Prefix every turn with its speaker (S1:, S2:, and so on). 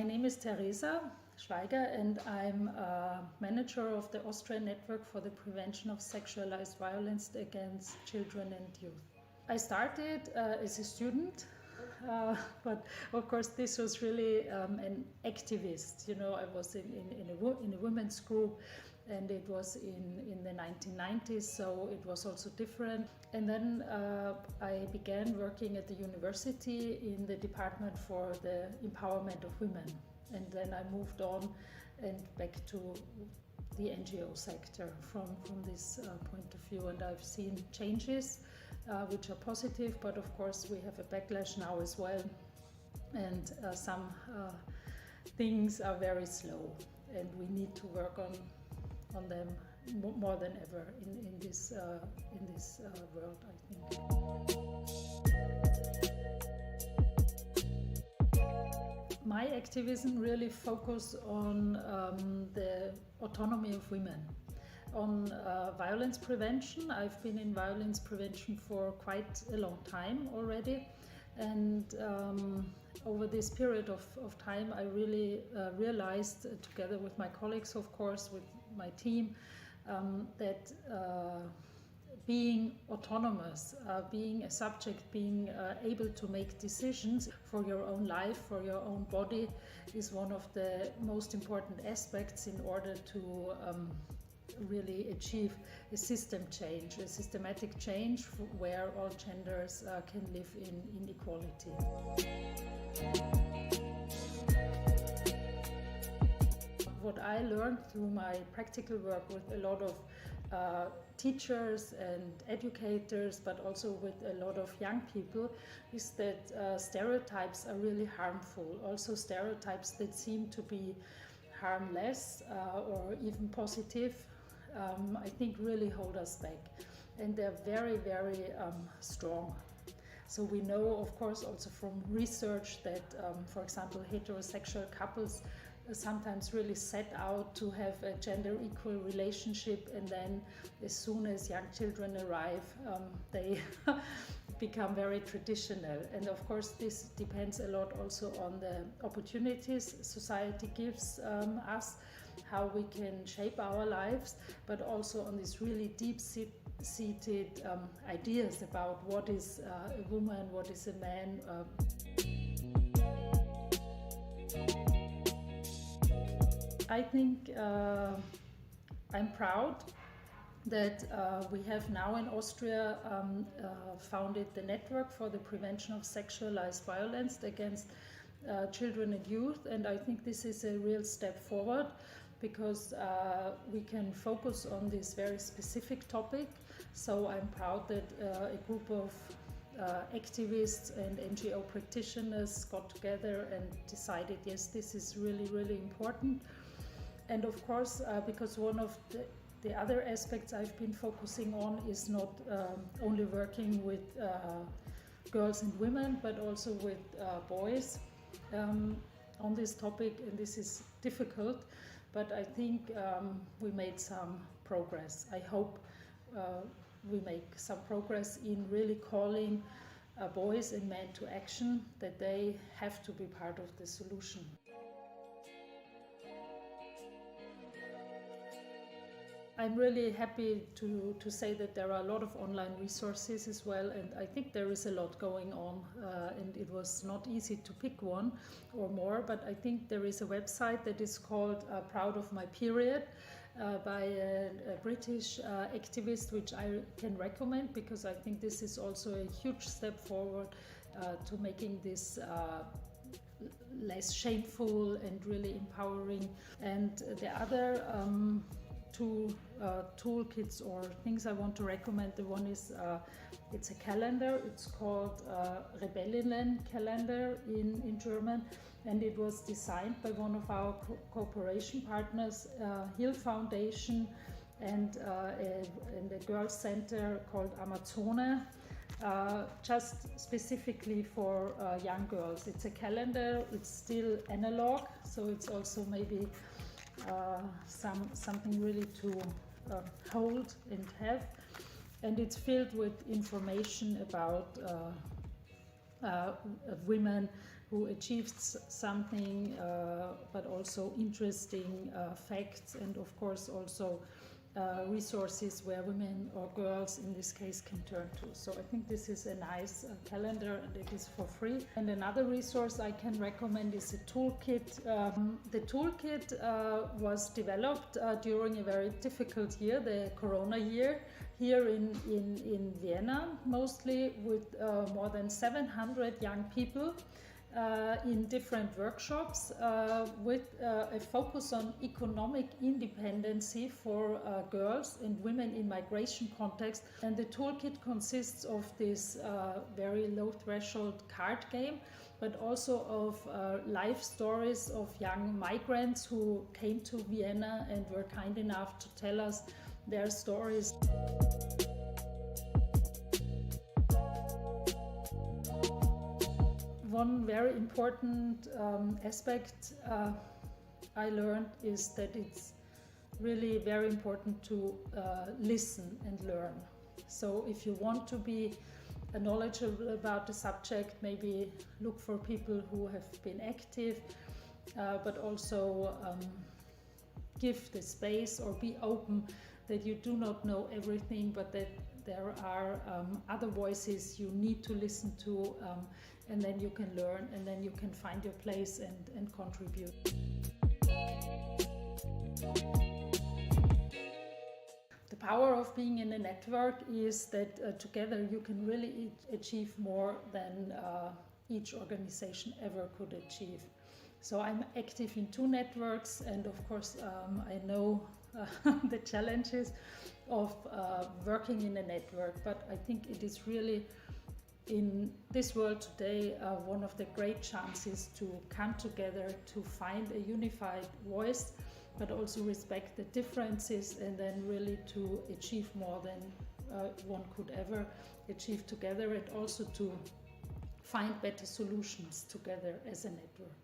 S1: name is Teresa Schweiger and I'm a manager of the Austrian Network for the Prevention of Sexualized Violence against Children and Youth. I started as a student, but of course this was really an activist. You know, I was in a women's group, and it was in the 1990s, so it was also different. And then I began working at the university in the department for the empowerment of women. And then I moved on and back to the NGO sector from this point of view, and I've seen changes which are positive, but of course we have a backlash now as well, and some things are very slow, and we need to work on them more than ever in this world, I think. My activism really focuses on the autonomy of women, on violence prevention. I've been in violence prevention for quite a long time already, and over this period of time I really realized, together with my colleagues, of course, with my team, that being autonomous, being a subject, being able to make decisions for your own life, for your own body, is one of the most important aspects in order to really achieve a system change, a systematic change where all genders can live in equality. What I learned through my practical work with a lot of teachers and educators, but also with a lot of young people, is that stereotypes are really harmful. Also stereotypes that seem to be harmless or even positive, I think really hold us back. And they're very, very strong. So we know, of course, also from research that, for example, heterosexual couples sometimes really set out to have a gender equal relationship, and then as soon as young children arrive, they become very traditional. And of course this depends a lot also on the opportunities society gives us, how we can shape our lives, but also on these really deep-seated ideas about what is a woman, what is a man. I think I'm proud that we have now in Austria founded the Network for the Prevention of Sexualized Violence against Children and Youth, and I think this is a real step forward, because we can focus on this very specific topic. So I'm proud that a group of activists and NGO practitioners got together and decided, yes, this is really, really important. And of course, because one of the other aspects I've been focusing on is not only working with girls and women, but also with boys on this topic, and this is difficult, but I think we made some progress. I hope we make some progress in really calling boys and men to action, that they have to be part of the solution. I'm really happy to say that there are a lot of online resources as well, and I think there is a lot going on, and it was not easy to pick one or more, but I think there is a website that is called Proud of My Period by a British activist, which I can recommend, because I think this is also a huge step forward to making this less shameful and really empowering. And the other two toolkits or things I want to recommend. The one is it's a calendar. It's called Rebellinnen calendar in German, and it was designed by one of our cooperation partners, Hill Foundation, and a girls center called Amazone, just specifically for young girls. It's a calendar. It's still analog, so it's also maybe something really to hold and have, and it's filled with information about women who achieved something, but also interesting facts, and of course also resources where women or girls in this case can turn to. So I think this is a nice calendar, and it is for free. And another resource I can recommend is a toolkit. The toolkit was developed during a very difficult year, the Corona year, here in Vienna, mostly with more than 700 young people in different workshops with a focus on economic independency for girls and women in migration context. And the toolkit consists of this very low threshold card game, but also of life stories of young migrants who came to Vienna and were kind enough to tell us their stories. One very important aspect I learned is that it's really very important to listen and learn. So if you want to be knowledgeable about the subject, maybe look for people who have been active, but also give the space or be open that you do not know everything, but that there are other voices you need to listen to, and then you can learn, and then you can find your place and contribute. The power of being in a network is that together you can really achieve more than each organization ever could achieve. So I'm active in 2 networks, and of course I know the challenges of working in a network, but I think it is really in this world today one of the great chances to come together, to find a unified voice, but also respect the differences, and then really to achieve more than one could ever achieve together, and also to find better solutions together as a network.